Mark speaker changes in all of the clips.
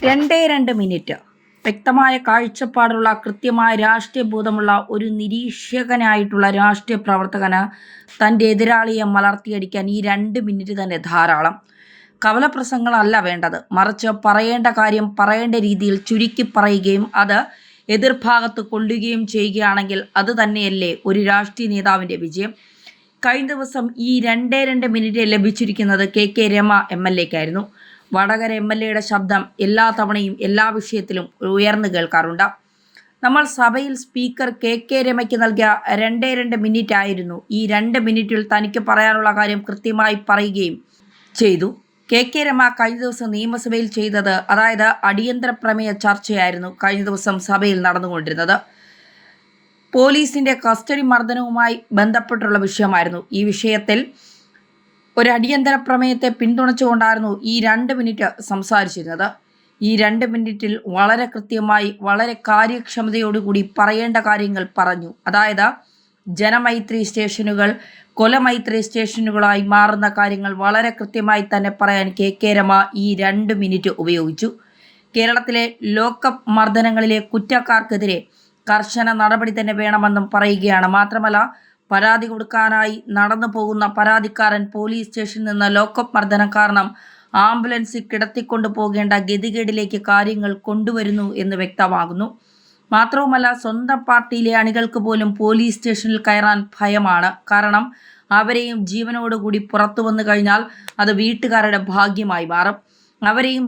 Speaker 1: 2 minute വ്യക്തമായ കാഴ്ചപ്പാടുള്ള കൃത്യമായ രാഷ്ട്രീയ ബോധമുള്ള ഒരു നിരീക്ഷകനായിട്ടുള്ള രാഷ്ട്രീയ പ്രവർത്തകന് തൻ്റെ എതിരാളിയെ മലർത്തിയടിക്കാൻ ഈ 2 മിനിറ്റ് തന്നെ ധാരാളം. കവലപ്രസംഗങ്ങളല്ല വേണ്ടത്, മറിച്ച് പറയേണ്ട കാര്യം പറയേണ്ട രീതിയിൽ ചുരുക്കി പറയുകയും അത് എതിർഭാഗത്ത് കൊള്ളുകയും ചെയ്യുകയാണെങ്കിൽ അത് തന്നെയല്ലേ ഒരു രാഷ്ട്രീയ നേതാവിൻ്റെ വിജയം. കഴിഞ്ഞ ദിവസം ഈ 2 മിനിറ്റ് ലഭിച്ചിരിക്കുന്നത് കെ രമ MLAക്കായിരുന്നു. വടകര MLAയുടെ ശബ്ദം എല്ലാ തവണയും എല്ലാ വിഷയത്തിലും ഉയർന്നു കേൾക്കാറുണ്ട്. നമ്മൾ സഭയിൽ സ്പീക്കർ കെ രമയ്ക്ക് നൽകിയ 2 മിനിറ്റ് ആയിരുന്നു. ഈ 2 മിനിറ്റിൽ തനിക്ക് പറയാനുള്ള കാര്യം കൃത്യമായി പറയുകയും ചെയ്തു. കെ രമ കഴിഞ്ഞ ദിവസം നിയമസഭയിൽ ചെയ്തത്, അതായത് അടിയന്തര പ്രമേയ ചർച്ചയായിരുന്നു കഴിഞ്ഞ ദിവസം സഭയിൽ നടന്നുകൊണ്ടിരുന്നത്. പോലീസിൻ്റെ കസ്റ്റഡി മർദ്ദനവുമായി ബന്ധപ്പെട്ടുള്ള വിഷയമായിരുന്നു. ഈ വിഷയത്തിൽ ഒരു അടിയന്തര പ്രമേയത്തെ പിന്തുണച്ചുകൊണ്ടായിരുന്നു ഈ 2 മിനിറ്റ് സംസാരിച്ചിരുന്നത്. ഈ 2 മിനിറ്റിൽ വളരെ കൃത്യമായി വളരെ കാര്യക്ഷമതയോടുകൂടി പറയേണ്ട കാര്യങ്ങൾ പറഞ്ഞു. അതായത് ജനമൈത്രി സ്റ്റേഷനുകൾ കൊലമൈത്രി സ്റ്റേഷനുകളായി മാറുന്ന കാര്യങ്ങൾ വളരെ കൃത്യമായി തന്നെ പറയാൻ കെ രമ ഈ 2 മിനിറ്റ് ഉപയോഗിച്ചു. കേരളത്തിലെ ലോക്കപ്പ് മർദ്ദനങ്ങളിലെ കുറ്റക്കാർക്കെതിരെ കർശന നടപടി തന്നെ വേണമെന്നും പറയുകയാണ്. മാത്രമല്ല, പരാതി കൊടുക്കാനായി നടന്നു പോകുന്ന പരാതിക്കാരൻ പോലീസ് സ്റ്റേഷനിൽ നിന്ന് ലോക്കപ്പ് മർദ്ദനം കാരണം ആംബുലൻസിൽ കിടത്തിക്കൊണ്ടു പോകേണ്ട ഗതികേടിലേക്ക് കാര്യങ്ങൾ കൊണ്ടുവരുന്നു എന്ന് വ്യക്തമാകുന്നു. മാത്രവുമല്ല, സ്വന്തം പാർട്ടിയിലെ അണികൾക്ക് പോലും പോലീസ് സ്റ്റേഷനിൽ കയറാൻ ഭയമാണ്. കാരണം അവരെയും ജീവനോടുകൂടി പുറത്തു വന്നു കഴിഞ്ഞാൽ അത് വീട്ടുകാരുടെ ഭാഗ്യമായി മാറും. അവരെയും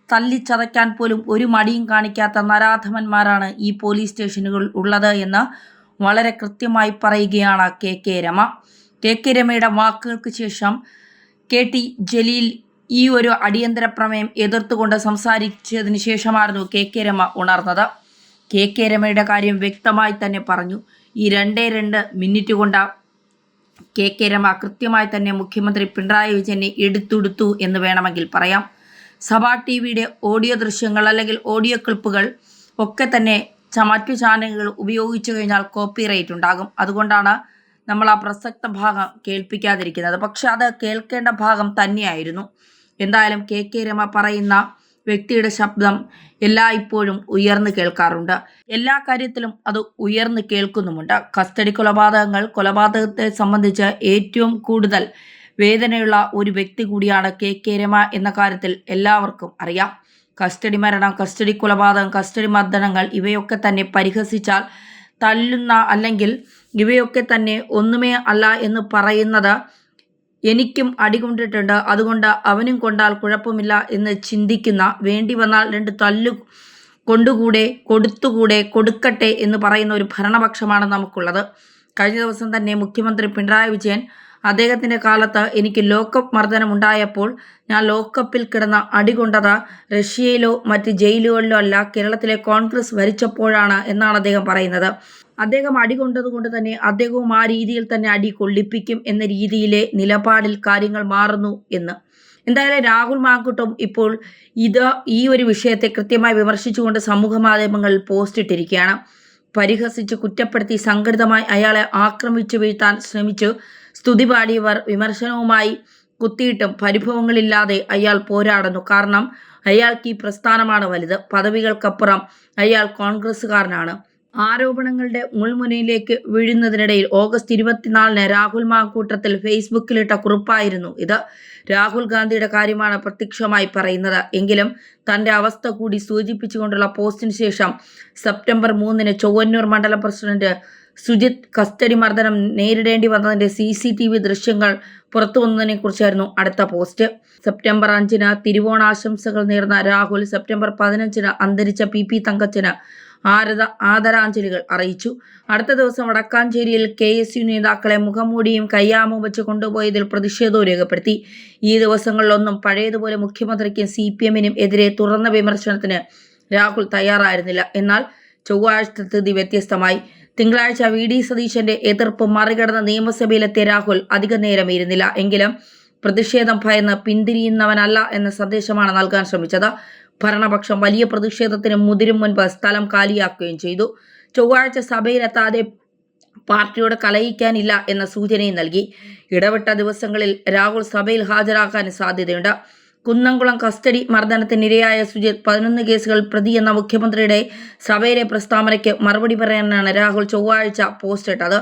Speaker 1: തല്ലിച്ചതയ്ക്കാൻ പോലും ഒരു മടിയും കാണിക്കാത്ത നരാധമന്മാരാണ് ഈ പോലീസ് സ്റ്റേഷനുകൾ ഉള്ളത് എന്ന് വളരെ കൃത്യമായി പറയുകയാണ് കെ രമ. കെ രമയുടെ വാക്കുകൾക്ക് ശേഷം KT ജലീൽ ഈ ഒരു അടിയന്തര പ്രമേയം എതിർത്തുകൊണ്ട് സംസാരിച്ചതിന് ശേഷമായിരുന്നു കെ രമ ഉണർന്നത്. കെ രമയുടെ കാര്യം വ്യക്തമായി തന്നെ പറഞ്ഞു. ഈ 2 മിനിറ്റ് കൊണ്ട് കെ രമ കൃത്യമായി തന്നെ മുഖ്യമന്ത്രി പിണറായി വിജയനെ എടുത്തു എന്ന് വേണമെങ്കിൽ പറയാം. സഭാ TVയുടെ ഓഡിയോ ദൃശ്യങ്ങൾ അല്ലെങ്കിൽ ഓഡിയോ ക്ലിപ്പുകൾ ഒക്കെ തന്നെ മറ്റു ചാനലുകൾ ഉപയോഗിച്ചു കഴിഞ്ഞാൽ കോപ്പിറൈറ്റ് ഉണ്ടാകും. അതുകൊണ്ടാണ് നമ്മൾ ആ പ്രസക്ത ഭാഗം കേൾപ്പിക്കാതിരിക്കുന്നത്. പക്ഷെ അത് കേൾക്കേണ്ട ഭാഗം തന്നെയായിരുന്നു. എന്തായാലും കെ രമ പറയുന്ന വ്യക്തിയുടെ ശബ്ദം ഇപ്പോഴും ഉയർന്നു കേൾക്കാറുണ്ട്. എല്ലാ കാര്യത്തിലും അത് ഉയർന്നു കേൾക്കുന്നുമുണ്ട്. കസ്റ്റഡി കൊലപാതകത്തെ സംബന്ധിച്ച് ഏറ്റവും കൂടുതൽ വേദനയുള്ള ഒരു വ്യക്തി കൂടിയാണ് കെ രമ എന്ന കാര്യത്തിൽ എല്ലാവർക്കും അറിയാം. കസ്റ്റഡി മരണം, കസ്റ്റഡി കൊലപാതകം, കസ്റ്റഡി മർദ്ദനങ്ങൾ ഇവയൊക്കെ തന്നെ പരിഹസിച്ചാൽ തല്ലുന്ന അല്ലെങ്കിൽ ഇവയൊക്കെ തന്നെ ഒന്നുമേ അല്ല എന്ന് പറയുന്നത് എനിക്കും അടികൊണ്ടിട്ടുണ്ട്, അതുകൊണ്ട് അവനും കൊണ്ടാൽ കുഴപ്പമില്ല എന്ന് ചിന്തിക്കുന്ന, വേണ്ടി വന്നാൽ 2 തല്ലു കൊടുക്കട്ടെ എന്ന് പറയുന്ന ഒരു ഭരണപക്ഷമാണ് നമുക്കുള്ളത്. കഴിഞ്ഞ ദിവസം തന്നെ മുഖ്യമന്ത്രി പിണറായി വിജയൻ അദ്ദേഹത്തിൻ്റെ കാലത്ത് എനിക്ക് ലോക്കപ്പ് മർദ്ദനം ഉണ്ടായപ്പോൾ ഞാൻ ലോക്കപ്പിൽ കിടന്ന അടികൊണ്ടത് റഷ്യയിലോ മറ്റ് ജയിലുകളിലോ അല്ല, കേരളത്തിലെ കോൺഗ്രസ് ഭരിച്ചപ്പോഴാണ് എന്നാണ് അദ്ദേഹം പറയുന്നത്. അദ്ദേഹം അടികൊണ്ടതുകൊണ്ട് തന്നെ അദ്ദേഹവും ആ രീതിയിൽ തന്നെ അടി കൊള്ളിപ്പിക്കും എന്ന രീതിയിലെ നിലപാടിൽ കാര്യങ്ങൾ മാറുന്നു എന്ന്. എന്തായാലും രാഹുൽ മാങ്കൂട്ടം ഇപ്പോൾ ഈ ഒരു വിഷയത്തെ കൃത്യമായി വിമർശിച്ചുകൊണ്ട് സമൂഹ മാധ്യമങ്ങളിൽ പോസ്റ്റ് ഇട്ടിരിക്കുകയാണ്. പരിഹസിച്ച് കുറ്റപ്പെടുത്തി സംഘടിതമായി അയാളെ ആക്രമിച്ചു വീഴ്ത്താൻ ശ്രമിച്ചു സ്തുതി പാടിയവർ വിമർശനവുമായി കുത്തിയിട്ടും പരിഭവങ്ങളില്ലാതെ അയാൾ പോരാടുന്നു. കാരണം അയാൾക്ക് ഈ പ്രസ്ഥാനമാണ് വലുത്. പദവികൾക്കപ്പുറം അയാൾ കോൺഗ്രസ്സുകാരനാണ്. ആരോപണങ്ങളുടെ മുൾമുനയിലേക്ക് വീഴുന്നതിനിടയിൽ ഓഗസ്റ്റ് 24 രാഹുൽ മാങ്കൂട്ടത്തിൽ ഫേസ്ബുക്കിലിട്ട കുറിപ്പായിരുന്നു ഇത്. രാഹുൽ ഗാന്ധിയുടെ കാര്യമാണ് പ്രത്യക്ഷമായി പറയുന്നത്. എങ്കിലും തൻ്റെ അവസ്ഥ കൂടി സൂചിപ്പിച്ചുകൊണ്ടുള്ള പോസ്റ്റിന് ശേഷം സെപ്റ്റംബർ 3 ചൊവ്വന്നൂർ മണ്ഡലം പ്രസിഡന്റ് സുജിത് കസ്റ്റഡി മർദ്ദനം നേരിടേണ്ടി വന്നതിൻ്റെ CCTV ദൃശ്യങ്ങൾ പുറത്തു വന്നതിനെ കുറിച്ചായിരുന്നു അടുത്ത പോസ്റ്റ്. സെപ്റ്റംബർ 5 തിരുവോണാശംസകൾ നേർന്ന രാഹുൽ സെപ്റ്റംബർ 15 അന്തരിച്ച PP തങ്കച്ചന് ആദരാഞ്ജലികൾ അറിയിച്ചു. അടുത്ത ദിവസം വടക്കാഞ്ചേരിയിൽ KSU നേതാക്കളെ മുഖംമൂടിയും കയ്യാമും വെച്ച് കൊണ്ടുപോയതിൽ പ്രതിഷേധവും രേഖപ്പെടുത്തി. ഈ ദിവസങ്ങളിലൊന്നും പഴയതുപോലെ മുഖ്യമന്ത്രിക്കും CPMനും എതിരെ തുറന്ന വിമർശനത്തിന് രാഹുൽ തയ്യാറായിരുന്നില്ല. എന്നാൽ ചൊവ്വാഴ്ച സ്ഥിതി വ്യത്യസ്തമായി. തിങ്കളാഴ്ച VD സതീശന്റെ എതിർപ്പ് മറികടന്ന് നിയമസഭയിലെത്തിയ രാഹുൽ അധിക നേരം ഇരുന്നില്ല. എങ്കിലും പ്രതിഷേധം ഭയന്ന് പിന്തിരിയുന്നവനല്ല എന്ന സന്ദേശമാണ് നൽകാൻ ശ്രമിച്ചത്. ഭരണപക്ഷം വലിയ പ്രതിഷേധത്തിന് മുതിരും മുൻപ് സ്ഥലം കാലിയാക്കുകയും ചെയ്തു. ചൊവ്വാഴ്ച സഭയിലെത്താതെ പാർട്ടിയോട് കലഹിക്കാനില്ല എന്ന സൂചനയും നൽകി. ഇടവിട്ട ദിവസങ്ങളിൽ രാഹുൽ സഭയിൽ ഹാജരാക്കാൻ സാധ്യതയുണ്ട്. കുന്നംകുളം കസ്റ്റഡി മർദ്ദനത്തിനിരയായ സുജിത് 11 കേസുകൾ പ്രതി എന്ന മുഖ്യമന്ത്രിയുടെ സഭയിലെ പ്രസ്താവനയ്ക്ക് മറുപടി പറയാനാണ് രാഹുൽ ചൊവ്വാഴ്ച പോസ്റ്റ് ഇട്ടത്.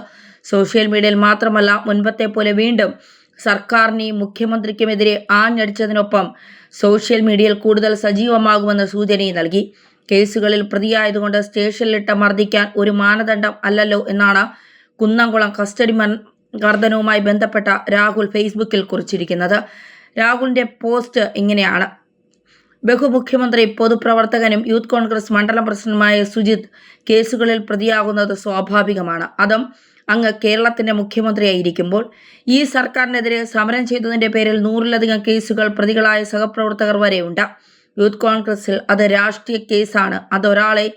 Speaker 1: സോഷ്യൽ മീഡിയയിൽ മാത്രമല്ല, മുൻപത്തെ പോലെ വീണ്ടും സർക്കാരിനെയും മുഖ്യമന്ത്രിക്കുമെതിരെ ആഞ്ഞടിച്ചതിനൊപ്പം സോഷ്യൽ മീഡിയയിൽ കൂടുതൽ സജീവമാകുമെന്ന് സൂചനയും നൽകി. കേസുകളിൽ പ്രതിയായതുകൊണ്ട് സ്റ്റേഷനിലിട്ട് മർദ്ദിക്കാൻ ഒരു മാനദണ്ഡം അല്ലല്ലോ എന്നാണ് കുന്നംകുളം കസ്റ്റഡി മർദ്ദനവുമായി ബന്ധപ്പെട്ട രാഹുൽ ഫേസ്ബുക്കിൽ കുറിച്ചിരിക്കുന്നത്. രാഹുലിന്റെ പോസ്റ്റ് ഇങ്ങനെയാണ്: ബഹുമുഖ്യമന്ത്രി, പൊതുപ്രവർത്തകനും യൂത്ത് കോൺഗ്രസ് മണ്ഡലം പ്രസിഡന്റുമായ സുജിത് കേസുകളിൽ പ്രതിയാകുന്നത് സ്വാഭാവികമാണ്. അതും അങ്ങ് കേരളത്തിന്റെ മുഖ്യമന്ത്രിയായിരിക്കുമ്പോൾ. ഈ സർക്കാരിനെതിരെ സമരം ചെയ്തതിന്റെ പേരിൽ 100-ലധികം കേസുകൾ പ്രതികളായ സഹപ്രവർത്തകർ വരെയുണ്ട്. യൂത്ത് കോൺഗ്രസിൽ അത് രാഷ്ട്രീയ കേസാണ്. അതൊരാളെ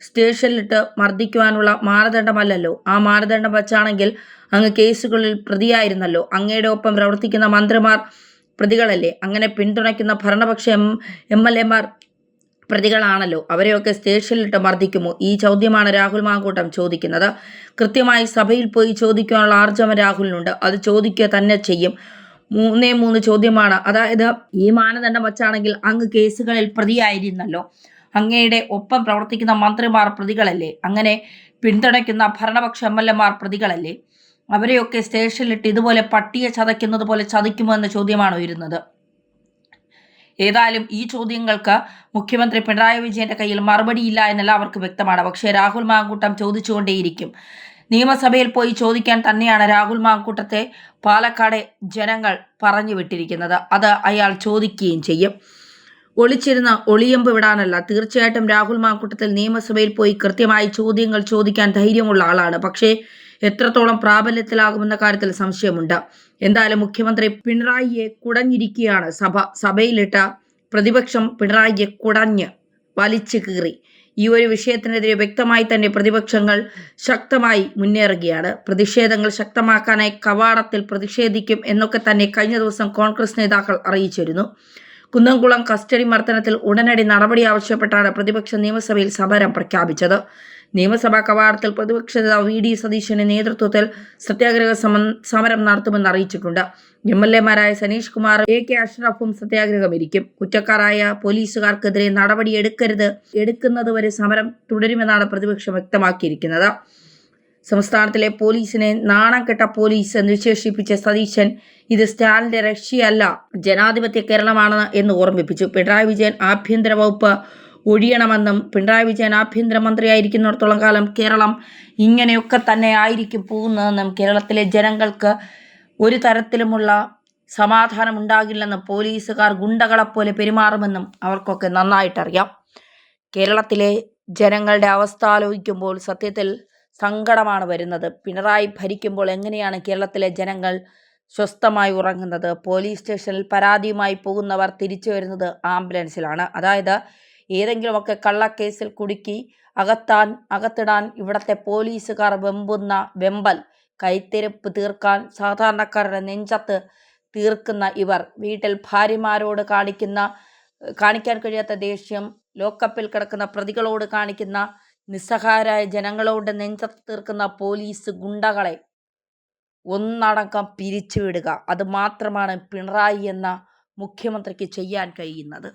Speaker 1: സ്റ്റേഷനിലിട്ട് മർദ്ദിക്കുവാനുള്ള മാനദണ്ഡമല്ലല്ലോ. ആ മാനദണ്ഡം വച്ചാണെങ്കിൽ അങ്ങ് കേസുകളിൽ പ്രതിയായിരുന്നല്ലോ. അങ്ങയുടെ ഒപ്പം പ്രവർത്തിക്കുന്ന മന്ത്രിമാർ പ്രതികളല്ലേ? അങ്ങനെ പിന്തുണയ്ക്കുന്ന ഭരണപക്ഷ MLA-മാർ പ്രതികളാണല്ലോ. അവരെയൊക്കെ സ്റ്റേഷനിലിട്ട് മർദ്ദിക്കുമോ? ഈ ചോദ്യമാണ് രാഹുൽ മാങ്കൂട്ടം ചോദിക്കുന്നത്. കൃത്യമായി സഭയിൽ പോയി ചോദിക്കാനുള്ള ആർജവം രാഹുലിനുണ്ട്. അത് ചോദിക്കുക തന്നെ ചെയ്യും. 3 ചോദ്യമാണ്. അതായത്, ഈ മാനദണ്ഡം വച്ചാണെങ്കിൽ അങ്ങ് കേസുകളിൽ പ്രതിയായിരുന്നല്ലോ. അങ്ങയുടെ ഒപ്പം പ്രവർത്തിക്കുന്ന മന്ത്രിമാർ പ്രതികളല്ലേ? അങ്ങനെ പിന്തുണയ്ക്കുന്ന ഭരണപക്ഷ MLA-മാർ പ്രതികളല്ലേ? അവരെയൊക്കെ സ്റ്റേഷനിലിട്ട് ഇതുപോലെ പട്ടിയെ ചതയ്ക്കുന്നത് പോലെ ചതിക്കുമോ എന്ന ചോദ്യമാണ് ഉയരുന്നത്. ഏതായാലും ഈ ചോദ്യങ്ങൾക്ക് മുഖ്യമന്ത്രി പിണറായി വിജയന്റെ കയ്യിൽ മറുപടിയില്ല എന്നെല്ലാവർക്കും വ്യക്തമാണ്. പക്ഷേ രാഹുൽ മാങ്കൂട്ടം ചോദിച്ചുകൊണ്ടേയിരിക്കും. നിയമസഭയിൽ പോയി ചോദിക്കാൻ തന്നെയാണ് രാഹുൽ മാങ്കൂട്ടത്തെ പാലക്കാട് ജനങ്ങൾ പറഞ്ഞു വിട്ടിരിക്കുന്നത്. അത് അയാൾ ചോദിക്കുകയും ചെയ്യും. ഒളിച്ചിരുന്ന് ഒളിയമ്പ് വിടാനല്ല. തീർച്ചയായിട്ടും രാഹുൽ മാങ്കൂട്ടത്തിൽ നിയമസഭയിൽ പോയി കൃത്യമായി ചോദ്യങ്ങൾ ചോദിക്കാൻ ധൈര്യമുള്ള ആളാണ്. പക്ഷേ എത്രത്തോളം പ്രാബല്യത്തിലാകുമെന്ന കാര്യത്തിൽ സംശയമുണ്ട്. എന്തായാലും മുഖ്യമന്ത്രി പിണറായിയെ കുടഞ്ഞിരിക്കുകയാണ് സഭ. സഭയിലിട്ട പ്രതിപക്ഷം പിണറായിയെ കുടഞ്ഞ് വലിച്ചു കീറി. ഈ ഒരു വിഷയത്തിനെതിരെ വ്യക്തമായി തന്നെ പ്രതിപക്ഷങ്ങൾ ശക്തമായി മുന്നേറുകയാണ്. പ്രതിഷേധങ്ങൾ ശക്തമാക്കാനായി കവാടത്തിൽ പ്രതിഷേധിക്കും എന്നൊക്കെ തന്നെ കഴിഞ്ഞ ദിവസം കോൺഗ്രസ് നേതാക്കൾ അറിയിച്ചിരുന്നു. കുന്നംകുളം കസ്റ്റഡി മർദ്ദനത്തിൽ ഉടനടി നടപടി ആവശ്യപ്പെട്ടാണ് പ്രതിപക്ഷം നിയമസഭയിൽ സമരം പ്രഖ്യാപിച്ചത്. നിയമസഭാ കവാടത്തിൽ പ്രതിപക്ഷ നേതാവ് VD സതീശന്റെ നേതൃത്വത്തിൽ സത്യാഗ്രഹ സമരം നടത്തുമെന്ന് അറിയിച്ചിട്ടുണ്ട്. MLA-മാരായ സനീഷ് കുമാർ, AK അഷ്റഫും സത്യാഗ്രഹമിരിക്കും. കുറ്റക്കാരായ പോലീസുകാർക്കെതിരെ നടപടി എടുക്കുന്നതുവരെ സമരം തുടരുമെന്നാണ് പ്രതിപക്ഷം വ്യക്തമാക്കിയിരിക്കുന്നത്. സംസ്ഥാനത്തിലെ പോലീസിനെ നാണം കെട്ട പോലീസ് എന്ന് വിശേഷിപ്പിച്ച സതീശൻ ഇത് സ്റ്റാലിന്റെ റഷ്യയല്ല, ജനാധിപത്യ കേരളമാണ് എന്ന് ഓർമ്മിപ്പിച്ചു. പിണറായി വിജയൻ ആഭ്യന്തര വകുപ്പ് ഒഴിയണമെന്നും പിണറായി വിജയൻ ആഭ്യന്തരമന്ത്രിയായിരിക്കുന്നിടത്തോളം കാലം കേരളം ഇങ്ങനെയൊക്കെ തന്നെ ആയിരിക്കും പോകുന്നതെന്നും കേരളത്തിലെ ജനങ്ങൾക്ക് ഒരു തരത്തിലുമുള്ള സമാധാനം ഉണ്ടാകില്ലെന്നും പോലീസുകാർ ഗുണ്ടകളെപ്പോലെ പെരുമാറുമെന്നും അവർക്കൊക്കെ നന്നായിട്ടറിയാം. കേരളത്തിലെ ജനങ്ങളുടെ അവസ്ഥ ആലോചിക്കുമ്പോൾ സത്യത്തിൽ സങ്കടമാണ് വരുന്നത്. പിണറായി ഭരിക്കുമ്പോൾ എങ്ങനെയാണ് കേരളത്തിലെ ജനങ്ങൾ സ്വസ്ഥമായി ഉറങ്ങുന്നത്? പോലീസ് സ്റ്റേഷനിൽ പരാതിയുമായി പോകുന്നവർ തിരിച്ചു വരുന്നത് ആംബുലൻസിലാണ്. അതായത്, ഏതെങ്കിലുമൊക്കെ കള്ളക്കേസിൽ കുടുക്കി അകത്തിടാൻ ഇവിടുത്തെ പോലീസുകാർ വെമ്പുന്ന വെമ്പൽ, കൈത്തിരിപ്പ് തീർക്കാൻ സാധാരണക്കാരുടെ നെഞ്ചത്ത് തീർക്കുന്ന ഇവർ വീട്ടിൽ ഭാര്യമാരോട് കാണിക്കാൻ കഴിയാത്ത ദേഷ്യം, ലോക്കപ്പിൽ കിടക്കുന്ന പ്രതികളോട് കാണിക്കുന്ന നിസ്സഹായരായ ജനങ്ങളോട് നെഞ്ചത്ത് തീർക്കുന്ന പോലീസ് ഗുണ്ടകളെ ഒന്നടങ്കം പിരിച്ചുവിടുക. അത് മാത്രമാണ് പിണറായി എന്ന മുഖ്യമന്ത്രിക്ക് ചെയ്യാൻ കഴിയുന്നത്.